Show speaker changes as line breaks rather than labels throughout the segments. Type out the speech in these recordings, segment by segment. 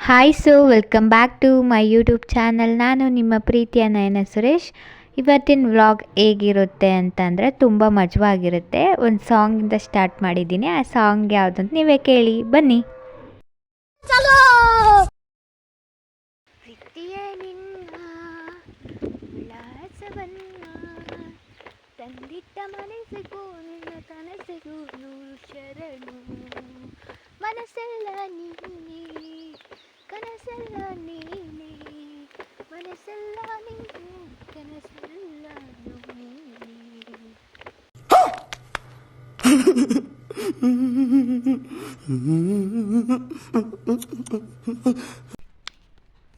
Hi welcome back to my YouTube channel. ನಾನು ನಿಮ್ಮ ಪ್ರೀತಿಯ ನಯನ ಸುರೇಶ್. ಇವತ್ತಿನ ವ್ಲಾಗ್ ಹೇಗಿರುತ್ತೆ ಅಂತಂದರೆ ತುಂಬ ಮಜವಾಗಿರುತ್ತೆ. ಒಂದು ಸಾಂಗಿಂದ ಸ್ಟಾರ್ಟ್ ಮಾಡಿದ್ದೀನಿ. ಆ ಸಾಂಗ್ ಯಾವುದಂತ ನೀವೇ ಕೇಳಿ ಬನ್ನಿ. ಪ್ರೀತಿಯ ನಿನ್ನ ಉಲ್ಲಾಸವನ್ನ ತಂದಿಟ್ಟ ಮನಸ್ಸಿಗೂ ನಿನ್ನ ಕನಸಿಗೂ ನೂರು ಶರಣು. ಮನಸ್ಸೆಲ್ಲ ನೀನೇ, ಕನಸೆಲ್ಲ ನೀನೇ, ಮನಸ್ಸೆಲ್ಲ ನೀನು, ಕನಸೆಲ್ಲ ನೀನೇ.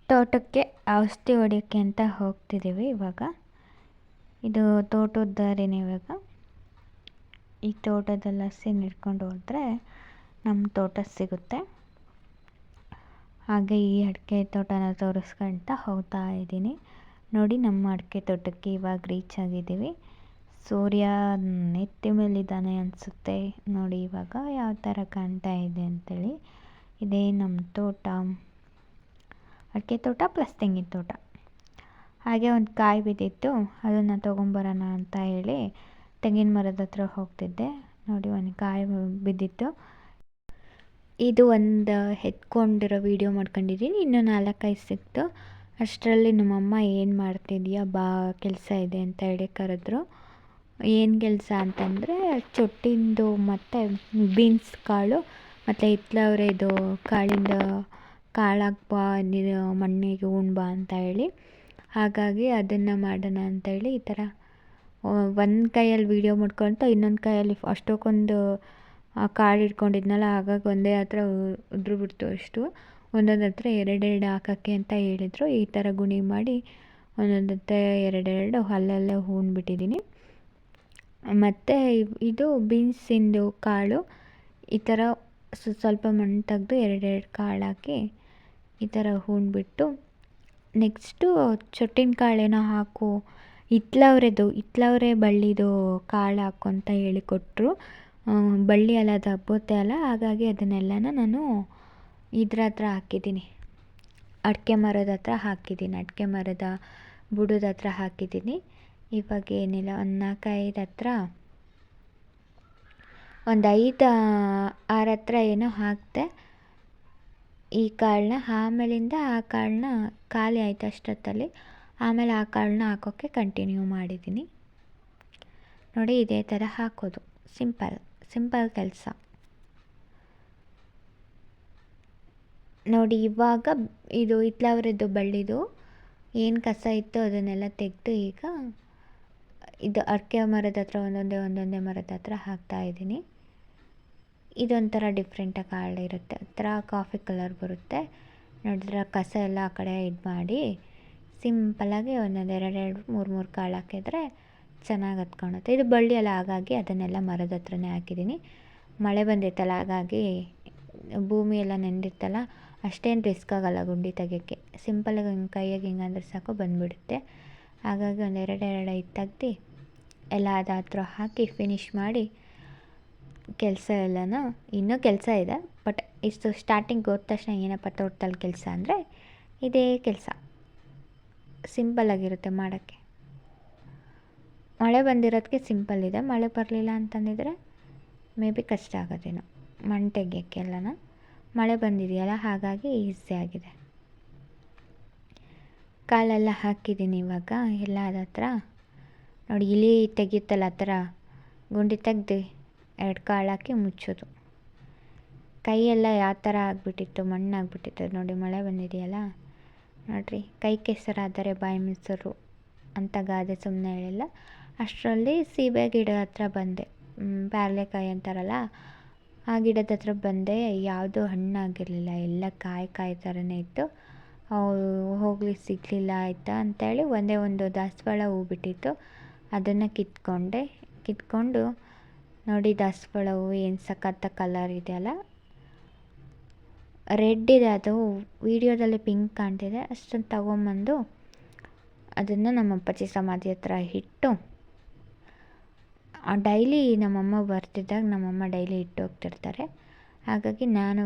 ತೋಟಕ್ಕೆ ಔಷಧಿ ಹೊಡಿಯೋಕ್ಕೆ ಅಂತ ಹೋಗ್ತಿದ್ದೀವಿ ಇವಾಗ. ಇದು ತೋಟದ ದಾರಿನೇ. ಇವಾಗ ಈ ತೋಟದಲ್ಲಿ ಹಸಿ ಹಿಡ್ಕೊಂಡು ಹೋದರೆ ನಮ್ಮ ತೋಟ ಸಿಗುತ್ತೆ. ಹಾಗೆ ಈ ಅಡಿಕೆ ತೋಟನ ತೋರಿಸ್ಕೊಳ್ತಾ ಹೋಗ್ತಾ ಇದ್ದೀನಿ. ನೋಡಿ, ನಮ್ಮ ಅಡಿಕೆ ತೋಟಕ್ಕೆ ಇವಾಗ ರೀಚ್ ಆಗಿದ್ದೀವಿ. ಸೂರ್ಯ ನೆತ್ತಿ ಮೇಲಿದ್ದಾನೆ ಅನಿಸುತ್ತೆ. ನೋಡಿ ಇವಾಗ ಯಾವ ಥರ ಕಾಣ್ತಾ ಇದೆ ಅಂಥೇಳಿ. ಇದೇ ನಮ್ಮ ತೋಟ, ಅಡಿಕೆ ತೋಟ ಪ್ಲಸ್ ತೆಂಗಿನ ತೋಟ. ಹಾಗೆ ಒಂದು ಕಾಯಿ ಬಿದ್ದಿತ್ತು, ಅದನ್ನು ತೊಗೊಂಬರೋಣ ಅಂತ ಹೇಳಿ ತೆಂಗಿನ ಮರದ ಹತ್ರ ಹೋಗ್ತಿದ್ದೆ. ನೋಡಿ, ಒಂದು ಕಾಯಿ ಬಿದ್ದಿತ್ತು. ಇದು ಒಂದು ಎತ್ಕೊಂಡಿರೋ ವೀಡಿಯೋ ಮಾಡ್ಕೊಂಡಿದ್ದೀನಿ. ಇನ್ನೂ 4-5 ಸಿಕ್ತು. ಅಷ್ಟರಲ್ಲಿ ನಮ್ಮಮ್ಮ ಏನು ಮಾಡ್ತಿದ್ಯಾ ಬಾ, ಕೆಲಸ ಇದೆ ಅಂತ ಹೇಳಿ ಕರೆದ್ರು. ಏನು ಕೆಲಸ ಅಂತಂದರೆ ಚೊಟ್ಟಿಂದು ಮತ್ತು ಬೀನ್ಸ್ ಕಾಳು ಮತ್ತು ಹಿತ್ಲವ್ರೆದು ಕಾಳಿಂದ ಕಾಳಾಕ್ಬಾ, ಮಣ್ಣಿಗೆ ಉಣ್ಬಾ ಅಂತ ಹೇಳಿ. ಹಾಗಾಗಿ ಅದನ್ನು ಮಾಡೋಣ ಅಂತೇಳಿ ಈ ಥರ ಒಂದು ಕೈಯಲ್ಲಿ ವೀಡಿಯೋ ಮಾಡ್ಕೊತ ಇನ್ನೊಂದು ಕೈಯಲ್ಲಿ ಅಷ್ಟಕ್ಕೊಂದು ಕಾಳು ಇಟ್ಕೊಂಡಿದ್ನಲ್ಲ. ಹಾಗಾಗಿ ಒಂದೇ ಹತ್ರ ಉದ್ರು ಬಿಡ್ತು ಅಷ್ಟು. ಒಂದೊಂದು ಹತ್ರ ಎರಡೆರಡು ಹಾಕೋಕ್ಕೆ ಅಂತ ಹೇಳಿದರು. ಈ ಥರ ಗುಣಿ ಮಾಡಿ ಒಂದೊಂದು ಹತ್ರ ಎರಡೆರಡು ಅಲ್ಲಲ್ಲೇ ಹೂಣ್ಬಿಟ್ಟಿದ್ದೀನಿ. ಮತ್ತು ಇದು ಬೀನ್ಸಿಂದು ಕಾಳು ಈ ಥರ ಸ್ವಲ್ಪ ಮಣ್ಣು ತೆಗೆದು ಎರಡೆರಡು ಕಾಳು ಹಾಕಿ ಈ ಥರ ಹೂಣ್ಬಿಟ್ಟು, ನೆಕ್ಸ್ಟು ಚೊಟ್ಟಿನ ಕಾಳೇನೋ ಹಾಕು, ಹಿತ್ಲವ್ರೆ ಬಳ್ಳಿದು ಕಾಳು ಹಾಕು ಅಂತ ಹೇಳಿಕೊಟ್ರು. ಬಳ್ಳಿ ಅಲ್ಲ, ಅದು ಹಬ್ಬುತ್ತೆ ಅಲ್ಲ. ಹಾಗಾಗಿ ಅದನ್ನೆಲ್ಲನ ನಾನು ಇದ್ರ ಹತ್ರ ಹಾಕಿದ್ದೀನಿ, ಅಡಿಕೆ ಮರದ ಹತ್ರ ಹಾಕಿದ್ದೀನಿ, ಅಡಿಕೆ ಮರದ ಬುಡದ ಹತ್ರ ಹಾಕಿದ್ದೀನಿ. ಇವಾಗ ಏನಿಲ್ಲ, ಒಂದು 4-5 ಹತ್ರ, ಒಂದು 5-6 ಹತ್ರ ಏನೋ ಹಾಕಿದೆ ಈ ಕಾಳನ್ನ. ಆಮೇಲಿಂದ ಆ ಕಾಳನ್ನ ಖಾಲಿ ಆಯಿತು ಅಷ್ಟೊತ್ತಲ್ಲಿ. ಆಮೇಲೆ ಆ ಕಾಳನ್ನ ಹಾಕೋಕ್ಕೆ ಕಂಟಿನ್ಯೂ ಮಾಡಿದ್ದೀನಿ. ನೋಡಿ, ಇದೇ ಥರ ಹಾಕೋದು. ಸಿಂಪಲ್ ಕೆಲಸ. ನೋಡಿ, ಇವಾಗ ಇದು ಹಿತ್ಲವ್ರದ್ದು ಬಳ್ಳಿದು ಏನು ಕಸ ಇತ್ತು ಅದನ್ನೆಲ್ಲ ತೆಗೆದು ಈಗ ಇದು ಅಡಿಕೆ ಮರದ ಹತ್ರ ಒಂದೊಂದೇ ಮರದ ಹತ್ರ ಹಾಕ್ತಾಯಿದ್ದೀನಿ. ಇದೊಂಥರ ಡಿಫ್ರೆಂಟಾಗಿ ಕಾಳಿರುತ್ತೆ, ಒಂಥರ ಕಾಫಿ ಕಲರ್ ಬರುತ್ತೆ. ನೋಡಿದ್ರೆ ಕಸ ಎಲ್ಲ ಆ ಕಡೆ ಇದು ಮಾಡಿ ಸಿಂಪಲ್ಲಾಗಿ ಒಂದೊಂದು 2-3 ಕಾಳು ಹಾಕಿದರೆ ಚೆನ್ನಾಗಿ ಹತ್ಕೊಳುತ್ತೆ. ಇದು ಬಳ್ಳಿ ಎಲ್ಲ, ಹಾಗಾಗಿ ಅದನ್ನೆಲ್ಲ ಮರದ ಹತ್ರನೇ ಹಾಕಿದ್ದೀನಿ. ಮಳೆ ಬಂದಿತ್ತಲ್ಲ, ಹಾಗಾಗಿ ಭೂಮಿ ಎಲ್ಲ ನೆಂದಿತ್ತಲ್ಲ, ಅಷ್ಟೇನು ರಿಸ್ಕ್ ಆಗೋಲ್ಲ ಗುಂಡಿ ತೆಗಿಯೋಕ್ಕೆ. ಸಿಂಪಲ್ಲಾಗಿ ಹಿಂಗೆ ಕೈಯಾಗಿ ಹಿಂಗಂದ್ರೆ ಸಾಕು ಬಂದುಬಿಡುತ್ತೆ. ಹಾಗಾಗಿ ಒಂದು 2-5 ತೆಗ್ದು ಎಲ್ಲ ಅದು ಹತ್ರ ಹಾಕಿ ಫಿನಿಷ್ ಮಾಡಿ ಕೆಲಸ ಎಲ್ಲನೂ. ಇನ್ನೂ ಕೆಲಸ ಇದೆ, ಬಟ್ ಇಷ್ಟು ಸ್ಟಾರ್ಟಿಂಗ್ ಹೋದ ತಕ್ಷಣ ಏನಪ್ಪ ತೋಟದಲ್ಲಿ ಕೆಲಸ ಅಂದರೆ ಇದೇ ಕೆಲಸ. ಸಿಂಪಲ್ಲಾಗಿರುತ್ತೆ ಮಾಡೋಕ್ಕೆ. ಮಳೆ ಬಂದಿರೋದಕ್ಕೆ ಸಿಂಪಲ್ ಇದೆ. ಮಳೆ ಬರಲಿಲ್ಲ ಅಂತಂದಿದ್ರೆ ಮೇ ಬಿ ಕಷ್ಟ ಆಗೋದೇನೋ ಮಣ್ಣು ತೆಗಿಯೋಕ್ಕೆಲ್ಲನ. ಮಳೆ ಬಂದಿದೆಯಲ್ಲ, ಹಾಗಾಗಿ ಈಸಿ ಆಗಿದೆ. ಕಾಲೆಲ್ಲ ಹಾಕಿದ್ದೀನಿ ಇವಾಗ ಎಲ್ಲ ಅದ ಹತ್ರ. ನೋಡಿ, ಇಲಿ ತೆಗಿಯುತ್ತಲ್ಲ ಆ ಥರ ಗುಂಡಿ ತೆಗ್ದು 2 ಕಾಳು ಹಾಕಿ ಮುಚ್ಚೋದು. ಕೈಯೆಲ್ಲ ಯಾವ ಥರ ಆಗಿಬಿಟ್ಟಿತ್ತು, ಮಣ್ಣಾಗ್ಬಿಟ್ಟಿತ್ತು. ನೋಡಿ, ಮಳೆ ಬಂದಿದೆಯಲ್ಲ. ನೋಡಿರಿ, ಕೈ ಕೆಸರಾದರೆ ಬಾಯಿ ಮೊಸರು ಅಂತ ಗಾದೆ ಸುಮ್ಮನೆ ಹೇಳಿಲ್ಲ. ಅಷ್ಟರಲ್ಲಿ ಸೀಬೆ ಗಿಡ ಹತ್ರ ಬಂದೆ. ಪ್ಯಾರ್ಲೆಕಾಯಿ ಅಂತಾರಲ್ಲ, ಆ ಗಿಡದ ಹತ್ರ ಬಂದೆ. ಯಾವುದೂ ಹಣ್ಣಾಗಿರಲಿಲ್ಲ, ಎಲ್ಲ ಕಾಯಿ ಥರನೇ ಇತ್ತು. ಹೋಗಲಿ ಸಿಗಲಿಲ್ಲ ಆಯಿತಾ ಅಂತೇಳಿ ಒಂದೇ ಒಂದು ದಾಸವಾಳ ಹೂ ಬಿಟ್ಟಿತ್ತು, ಅದನ್ನು ಕಿತ್ಕೊಂಡು ನೋಡಿ, ದಾಸವಾಳ ಹೂವು ಏನು ಸಖತ್ತ ಕಲರ್ ಇದೆಯಲ್ಲ, ರೆಡ್ ಇದೆ. ಅದು ವೀಡಿಯೋದಲ್ಲಿ ಪಿಂಕ್ ಕಾಣ್ತಿದೆ. ಅಷ್ಟನ್ನು ತಗೊಂಬಂದು ಅದನ್ನು ನಮ್ಮ ಅಪ್ಪಾಜಿ ಸಮಾಧಿ ಹತ್ರ ಇಟ್ಟು, ಡೈಲಿ ನಮ್ಮಮ್ಮ ಬರ್ತಿದ್ದಾಗ ಡೈಲಿ ಇಟ್ಟು ಹೋಗ್ತಿರ್ತಾರೆ. ಹಾಗಾಗಿ ನಾನು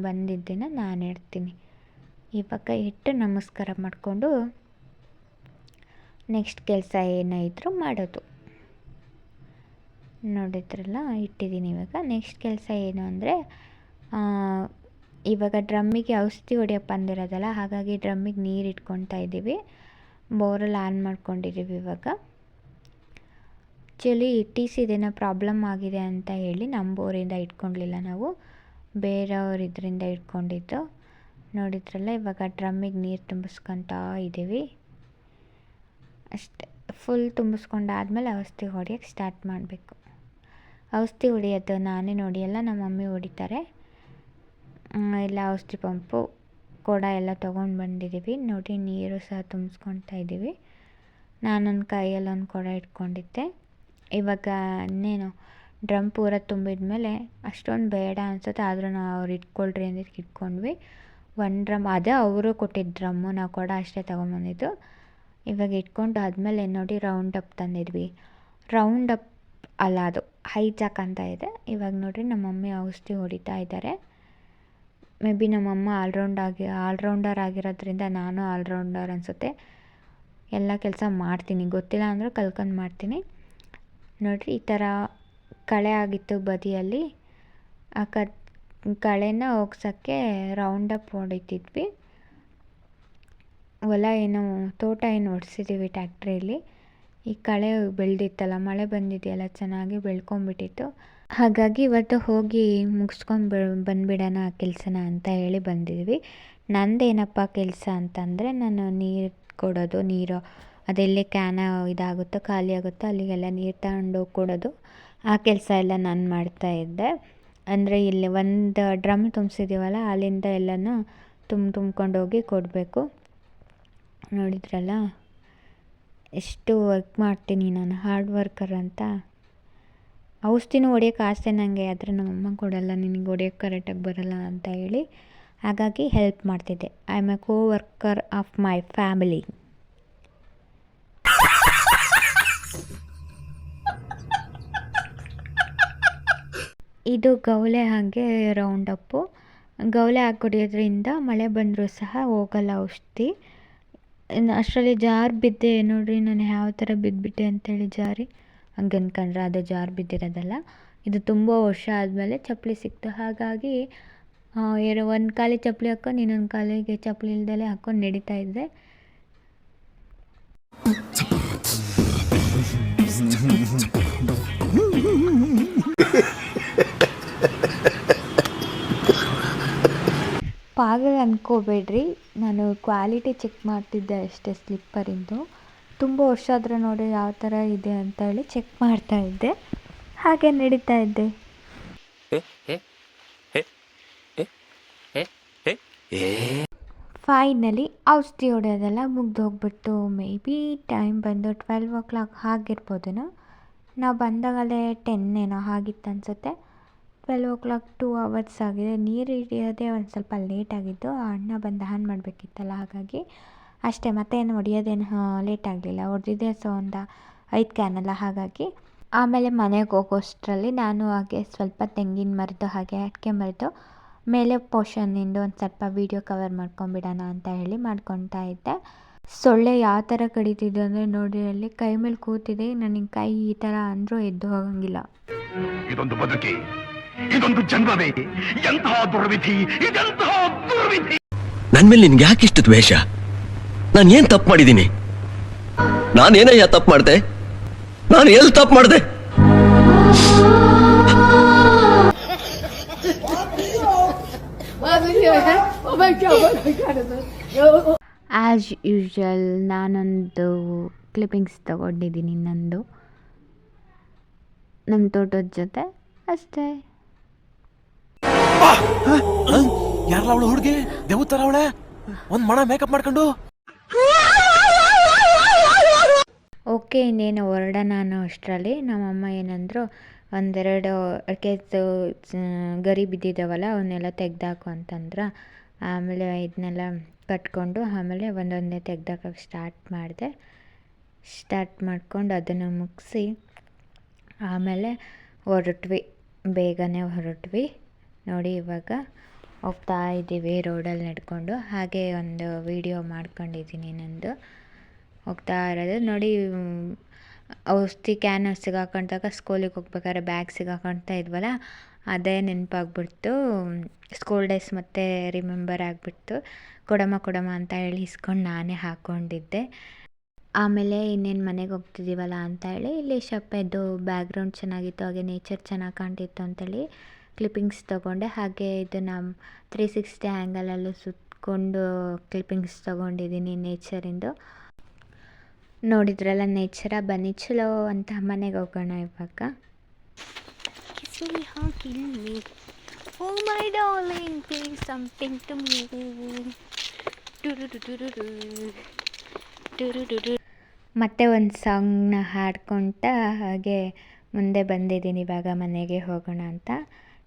ಬಂದಿದ್ದ ದಿನ ನಾನು ಇಡ್ತೀನಿ. ಇವಾಗ ಇಟ್ಟು ನಮಸ್ಕಾರ ಮಾಡಿಕೊಂಡು ನೆಕ್ಸ್ಟ್ ಕೆಲಸ ಏನೇ ಇದ್ದರೂ ಮಾಡೋದು. ನೋಡಿದ್ರಲ್ಲ, ಇಟ್ಟಿದ್ದೀನಿ. ಇವಾಗ ನೆಕ್ಸ್ಟ್ ಕೆಲಸ ಏನು ಅಂದರೆ, ಇವಾಗ ಡ್ರಮ್ಮಿಗೆ ಔಷಧಿ ಹೊಡಿಯಪ್ಪ ಅಂದಿರೋದಲ್ಲ, ಹಾಗಾಗಿ ಡ್ರಮ್ಮಿಗೆ ನೀರು ಇಟ್ಕೊತಾ ಇದ್ದೀವಿ. ಬೋರಲ್ಲಿ ಆನ್ ಮಾಡ್ಕೊಂಡಿದ್ದೀವಿ. ಇವಾಗ ಆ್ಯಕ್ಚುಲಿ ಟಿ ಸಿದೇನೋ ಪ್ರಾಬ್ಲಮ್ ಆಗಿದೆ ಅಂತ ಹೇಳಿ ನಮ್ಮ ಬೋರಿಂದ ಇಟ್ಕೊಳ್ಲಿಲ್ಲ, ನಾವು ಬೇರೆಯವ್ರ ಇದರಿಂದ ಇಟ್ಕೊಂಡಿದ್ದು. ನೋಡಿದ್ರಲ್ಲ, ಇವಾಗ ಡ್ರಮ್ಮಿಗೆ ನೀರು ತುಂಬಿಸ್ಕೊತಾ ಇದ್ದೀವಿ ಅಷ್ಟೆ. ಫುಲ್ ತುಂಬಿಸ್ಕೊಂಡಾದ್ಮೇಲೆ ಔಷಧಿ ಹೊಡಿಯೋಕ್ಕೆ ಸ್ಟಾರ್ಟ್ ಮಾಡಬೇಕು. ಔಷಧಿ ಹೊಡಿಯೋದು ನಾನೇ ಹೊಡಿಯಲ್ಲ, ನಮ್ಮ ಮಮ್ಮಿ ಹೊಡಿತಾರೆ. ಎಲ್ಲ ಔಷಧಿ ಪಂಪು ಕೊಡ ಎಲ್ಲ ತೊಗೊಂಡು ಬಂದಿದ್ದೀವಿ. ನೋಡಿ, ನೀರು ಸಹ ತುಂಬಿಸ್ಕೊತಾ ಇದ್ದೀವಿ. ನಾನೊಂದು ಕೈಯಲ್ಲಿ ಒಂದು ಕೊಡ ಇಟ್ಕೊಂಡಿದ್ದೆ. ಇವಾಗ ಇನ್ನೇನು ಡ್ರಮ್ ಪೂರ ತುಂಬಿದ ಮೇಲೆ ಅಷ್ಟೊಂದು ಬೇಡ ಅನಿಸುತ್ತೆ, ಆದರೂ ನಾವು ಅವ್ರು ಇಟ್ಕೊಳ್ರಿ ಅಂದಿದ್ದಕ್ಕೆ ಇಟ್ಕೊಂಡ್ವಿ. ಒಂದು ಡ್ರಮ್ ಅದೇ ಅವರು ಕೊಟ್ಟಿದ್ದ ಡ್ರಮ್ಮು, ನಾವು ಕೊಡ ಅಷ್ಟೇ ತೊಗೊಂಬಂದಿದ್ದು. ಇವಾಗ ಇಟ್ಕೊಂಡು ಆದಮೇಲೆ ನೋಡಿ ರೌಂಡ್ ಅಪ್ ತಂದಿದ್ವಿ. ರೌಂಡ್ ಅಪ್ ಅಲ್ಲ, ಅದು ಹೈಜಾಕ್ ಅಂತ ಇದೆ. ಇವಾಗ ನೋಡಿರಿ ನಮ್ಮ ಮಮ್ಮಿ ಔಷಧಿ ಹೊಡಿತಾ ಇದ್ದಾರೆ. ಮೇ ಬಿ ನಮ್ಮಮ್ಮ ಆಲ್ರೌಂಡರ್ ಆಗಿರೋದ್ರಿಂದ ನಾನು ಆಲ್ರೌಂಡರ್ ಅನಿಸುತ್ತೆ. ಎಲ್ಲ ಕೆಲಸ ಮಾಡ್ತೀನಿ, ಗೊತ್ತಿಲ್ಲ ಅಂದರೂ ಕಲ್ತ್ಕೊಂಡು ಮಾಡ್ತೀನಿ. ನೋಡಿರಿ, ಈ ಥರ ಕಳೆ ಆಗಿತ್ತು ಬದಿಯಲ್ಲಿ, ಆ ಕಳೆನ ಹೋಗ್ಸೋಕ್ಕೆ ರೌಂಡ್ ಅಪ್ ಹೊಡಿತಿದ್ವಿ. ಹೊಲ ಏನು ತೋಟ ಏನು ಹೊಡ್ಸಿದ್ದೀವಿ ಟ್ಯಾಕ್ಟ್ರಿಯಲ್ಲಿ. ಈ ಕಳೆ ಬೆಳೆದಿತ್ತಲ್ಲ, ಮಳೆ ಬಂದಿದೆಯಲ್ಲ, ಚೆನ್ನಾಗಿ ಬೆಳ್ಕೊಂಬಿಟ್ಟಿತ್ತು. ಹಾಗಾಗಿ ಇವತ್ತು ಹೋಗಿ ಮುಗಿಸ್ಕೊಂಡು ಬಂದುಬಿಡೋಣ ಆ ಕೆಲಸನ ಅಂತ ಹೇಳಿ ಬಂದಿದ್ವಿ. ನಂದೇನಪ್ಪ ಕೆಲಸ ಅಂತಂದರೆ, ನಾನು ನೀರು ಕೊಡೋದು, ನೀರು ಅದೆಲ್ಲೇ ಕ್ಯಾನ ಇದಾಗುತ್ತೋ ಖಾಲಿ ಆಗುತ್ತೋ ಅಲ್ಲಿಗೆಲ್ಲ ನೀರು ತಗೊಂಡೋಗಿ ಕೊಡೋದು, ಆ ಕೆಲಸ ಎಲ್ಲ ನಾನು ಮಾಡ್ತಾಯಿದ್ದೆ. ಅಂದರೆ ಇಲ್ಲಿ ಒಂದು ಡ್ರಮ್ ತುಂಬಿಸಿದ್ದೀವಲ್ಲ, ಅಲ್ಲಿಂದ ಎಲ್ಲನೂ ತುಂಬ್ಕೊಂಡೋಗಿ ಕೊಡಬೇಕು. ನೋಡಿದ್ರಲ್ಲ, ಎಷ್ಟು ವರ್ಕ್ ಮಾಡ್ತೀನಿ ನಾನು, ಹಾರ್ಡ್ ವರ್ಕರ್ ಅಂತ. ಔಷಧಿನೂ ಹೊಡಿಯೋಕ್ಕೆ ಆಸೆ ನನಗೆ, ಆದರೆ ನಮ್ಮಮ್ಮ ಕೊಡಲ್ಲ, ನಿನಗೆ ಹೊಡಿಯೋಕ್ಕೆ ಕರೆಕ್ಟಾಗಿ ಬರಲ್ಲ ಅಂತ ಹೇಳಿ. ಹಾಗಾಗಿ ಹೆಲ್ಪ್ ಮಾಡ್ತಿದ್ದೆ. I am a coworker of my family. ಇದು ಗೌಲೆ ಹಾಗೆ ರೌಂಡ್ ಅಪ್ಪು. ಗೌಲೆ ಹಾಕಿ ಹೊಡಿಯೋದ್ರಿಂದ ಮಳೆ ಬಂದರೂ ಸಹ ಹೋಗಲ್ಲ ಔಷಧಿ. ಅಷ್ಟರಲ್ಲಿ ಜಾರು ಬಿದ್ದೆ. ನೋಡಿರಿ ನಾನು ಯಾವ ಥರ ಬಿದ್ದುಬಿಟ್ಟೆ ಅಂತೇಳಿ ಜಾರಿ. ಹಂಗೆ ಅಂದ್ಕೊಂಡ್ರೆ ಅದು ಜಾರು ಬಿದ್ದಿರೋದಲ್ಲ. ಇದು ತುಂಬ ವರ್ಷ ಆದಮೇಲೆ ಚಪ್ಪಲಿ ಸಿಕ್ತು. ಹಾಗಾಗಿ ಒಂದು ಕಾಲಿಗೆ ಚಪ್ಪಲಿ ಹಾಕ್ಕೊಂಡು ಇನ್ನೊಂದು ಕಾಲಿಗೆ ಚಪ್ಪಲಿ ಇಲ್ದಲೇ ಹಾಕ್ಕೊಂಡು ನಡೀತಾ ಇದ್ದೆ. ಪಾಗಲ್ ಅಂದ್ಕೋಬೇಡ್ರಿ, ನಾನು ಕ್ವಾಲಿಟಿ ಚೆಕ್ ಮಾಡ್ತಿದ್ದೆ ಅಷ್ಟೇ ಸ್ಲಿಪ್ಪರಿಂದು. ತುಂಬ ವರ್ಷ ಆದರೆ ನೋಡಿ ಯಾವ ಥರ ಇದೆ ಅಂತ ಹೇಳಿ ಚೆಕ್ ಮಾಡ್ತಾಯಿದ್ದೆ, ಹಾಗೆ ನಡೀತಾ ಇದ್ದೆ. ಫೈನಲಿ ಔಷಧಿ ಹೊಡೆಯೋದೆಲ್ಲ ಮುಗ್ದು ಹೋಗ್ಬಿಟ್ಟು, ಮೇ ಬಿ ಟೈಮ್ ಬಂದು 12 o'clock ಆಗಿರ್ಬೋದೇನೋ. ನಾವು ಬಂದಾಗಲೇ 10 ಏನೋ ಆಗಿತ್ತು ಅನಿಸುತ್ತೆ. 12 o'clock 2 hours ಆಗಿದೆ. ನೀರು ಹಿಡಿಯೋದೇ ಒಂದು ಸ್ವಲ್ಪ ಲೇಟ್ ಆಗಿದ್ದು, ಅಣ್ಣ ಬಂದು ಆನ್ ಮಾಡಬೇಕಿತ್ತಲ್ಲ, ಹಾಗಾಗಿ ಅಷ್ಟೇ. ಮತ್ತೇನು ಹೊಡಿಯೋದೇನು ಲೇಟ್ ಆಗಲಿಲ್ಲ. ಹೊಡೆದಿದ್ದೆ ಒಂದು 5 ಕ್ಯಾನಲ್ಲ, ಹಾಗಾಗಿ. ಆಮೇಲೆ ಮನೆಗೆ ಹೋಗೋಷ್ಟರಲ್ಲಿ ನಾನು ಹಾಗೆ ಸ್ವಲ್ಪ ತೆಂಗಿನ ಮರದ್ದು ಹಾಗೆ ಅಡಿಕೆ ಮರದ್ದು ಮೇಲೆ ಪೋರ್ಷನ್ನಿಂದ ಒಂದು ಸ್ವಲ್ಪ ವೀಡಿಯೋ ಕವರ್ ಮಾಡ್ಕೊಂಬಿಡೋಣ ಅಂತ ಹೇಳಿ ಮಾಡ್ಕೊತಾ ಇದ್ದೆ. ಸೊಳ್ಳೆ ಯಾವ ಥರ ಕಡಿತಿದ್ದು ಅಂದರೆ ನೋಡಿ, ಅಲ್ಲಿ ಕೈ ಮೇಲೆ ಕೂತಿದೆ. ನನಗೆ ಕೈ ಈ ಥರ ಅಂದರೂ ಎದ್ದು ಹೋಗಂಗಿಲ್ಲ.
ಇದೊಂದು ಬದುಕಿ, ಇದೊಂದು ಜನ್ಮವೇ, ಎಂತಹ ದುರ್ವಿಧಿ, ಇದೆಂತಹ ದುರ್ವಿಧಿ.
ನನ್ ಮೇಲೆ ನಿನ್ಗೆ ಯಾಕೆ ಇಷ್ಟು ದ್ವೇಷ? ನಾನು ಏನ್ ತಪ್ಪು ಮಾಡಿದ್ದೀನಿ? ನಾನೇನಯ್ಯ ತಪ್ಪು ಮಾಡ್ದೆ? ನಾನು ಎಲ್ಲಿ ತಪ್ಪು ಮಾಡ್ದೆ?
ಆ್ಯಸ್ ಯೂಶ್ವಲ್ ನಾನೊಂದು ಕ್ಲಿಪ್ಪಿಂಗ್ಸ್ ತಗೊಂಡಿದ್ದೀನಿ ನಂದು, ನಮ್ಮ ತೋಟದ ಜೊತೆ ಅಷ್ಟೇ.
ಯಾರಲ್ಲ ಅವಳು ಹುಡುಗಿ? ದೇವತರ ಅವಳೆ, ಒಂದ್ ಮಣ ಮೇಕಪ್ ಮಾಡ್ಕೊಂಡು.
ಓಕೆ, ಇನ್ನೇನು ಹೊರಡೋಣ ಅನ್ನೋ ಅಷ್ಟರಲ್ಲಿ ನಮ್ಮಮ್ಮ ಏನಂದರು, ಒಂದೆರಡು ಅಡಿಕೆದು ಗರಿ ಬಿದ್ದಿದ್ದಾವಲ್ಲ ಅವನ್ನೆಲ್ಲ ತೆಗ್ದಾಕು ಅಂತಂದ್ರೆ. ಆಮೇಲೆ ಇದನ್ನೆಲ್ಲ ಕಟ್ಕೊಂಡು ಆಮೇಲೆ ಒಂದೊಂದೇ ತೆಗ್ದಾಕಕ್ಕೆ ಸ್ಟಾರ್ಟ್ ಮಾಡ್ಕೊಂಡು ಅದನ್ನು ಮುಗಿಸಿ ಆಮೇಲೆ ಹೊರಟ್ವಿ. ಬೇಗನೆ ಹೊರಟ್ವಿ. ನೋಡಿ, ಇವಾಗ ಹೋಗ್ತಾ ಇದ್ದೀವಿ ರೋಡಲ್ಲಿ ನಡ್ಕೊಂಡು. ಹಾಗೆ ಒಂದು ವಿಡಿಯೋ ಮಾಡ್ಕೊಂಡಿದ್ದೀನಿ ನಂದು ಹೋಗ್ತಾ ಇರೋದು ನೋಡಿ. ಔಷಧಿ ಕ್ಯಾನ್ ಸಿಗಾಕೊಂಡಾಗ ಸ್ಕೂಲಿಗೆ ಹೋಗ್ಬೇಕಾದ್ರೆ ಬ್ಯಾಗ್ ಸಿಗಾಕೊಳ್ತಾ ಇದ್ವಲ್ಲ, ಅದೇ ನೆನಪಾಗ್ಬಿಡ್ತು. ಸ್ಕೂಲ್ ಡೇಸ್ ಮತ್ತೆ ರಿಮೆಂಬರ್ ಆಗಿಬಿಡ್ತು. ಕೊಡಮ್ಮ ಅಂತ ಹೇಳಿ ಇಸ್ಕೊಂಡು ನಾನೇ ಹಾಕ್ಕೊಂಡಿದ್ದೆ. ಆಮೇಲೆ ಇನ್ನೇನು ಮನೆಗೆ ಹೋಗ್ತಿದ್ದೀವಲ್ಲ ಅಂತ ಹೇಳಿ ಇಲ್ಲಿ ಶಪ್ಪೆದ್ದು ಬ್ಯಾಕ್ಗ್ರೌಂಡ್ ಚೆನ್ನಾಗಿತ್ತು, ಹಾಗೆ ನೇಚರ್ ಚೆನ್ನಾಗಿ ಕಾಣ್ತಿತ್ತು ಅಂತೇಳಿ ಕ್ಲಿಪ್ಪಿಂಗ್ಸ್ ತೊಗೊಂಡೆ. ಹಾಗೆ ಇದನ್ನು 360 ಆ್ಯಂಗಲಲ್ಲೂ ಸುತ್ತಕೊಂಡು ಕ್ಲಿಪ್ಪಿಂಗ್ಸ್ ತೊಗೊಂಡಿದ್ದೀನಿ ನೇಚರಿಂದು. ನೋಡಿದ್ರಲ್ಲ ನೇಚರ. ಬನ್ನಿ ಚಲೋ ಅಂತ ಮನೆಗೆ ಹೋಗೋಣ ಇವಾಗ. Oh my darling, play something to me. ಮತ್ತೆ ಒಂದು ಸಾಂಗ್ನ ಹಾಡ್ಕೊತ ಹಾಗೆ ಮುಂದೆ ಬಂದಿದ್ದೀನಿ ಇವಾಗ ಮನೆಗೆ ಹೋಗೋಣ ಅಂತ.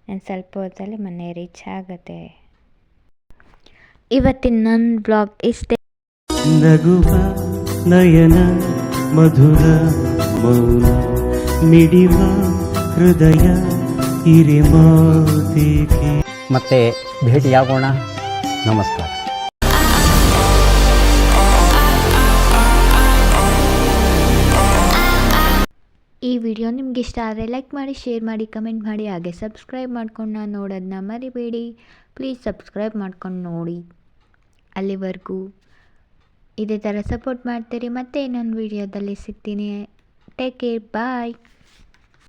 ನಾನು ಸ್ವಲ್ಪ ಹೊತ್ತಲ್ಲಿ ಮನೆ ರೀಚ್ ಆಗುತ್ತೆ. ಇವತ್ತಿನ ನನ್ನ ಬ್ಲಾಗ್ ಇಷ್ಟೇ.
ನಗುವ ನಯನ ಮಧುರ ಮೌನ ಮಿಡಿವ ಹೃದಯ ಹಿರಿಮಾತಿಗೆ
ಮತ್ತೆ ಭೇಟಿಯಾಗೋಣ. ನಮಸ್ಕಾರ.
ಈ ವಿಡಿಯೋ ನಿಮ್ಗೆ ಇಷ್ಟ ಆದರೆ ಲೈಕ್ ಮಾಡಿ, ಶೇರ್ ಮಾಡಿ, ಕಮೆಂಟ್ ಮಾಡಿ, ಹಾಗೆ ಸಬ್ಸ್ಕ್ರೈಬ್ ಮಾಡ್ಕೊಂಡು ನಾನು ನೋಡೋದನ್ನ ಮರಿಬೇಡಿ. ಪ್ಲೀಸ್ ಸಬ್ಸ್ಕ್ರೈಬ್ ಮಾಡ್ಕೊಂಡು ನೋಡಿ. ಅಲ್ಲಿವರೆಗೂ ಇದೇ ಥರ ಸಪೋರ್ಟ್ ಮಾಡ್ತೀರಿ. ಮತ್ತೆ ಇನ್ನೊಂದು ವಿಡಿಯೋದಲ್ಲಿ ಸಿಗ್ತೀನಿ. ಟೇಕ್ ಕೇರ್, ಬಾಯ್.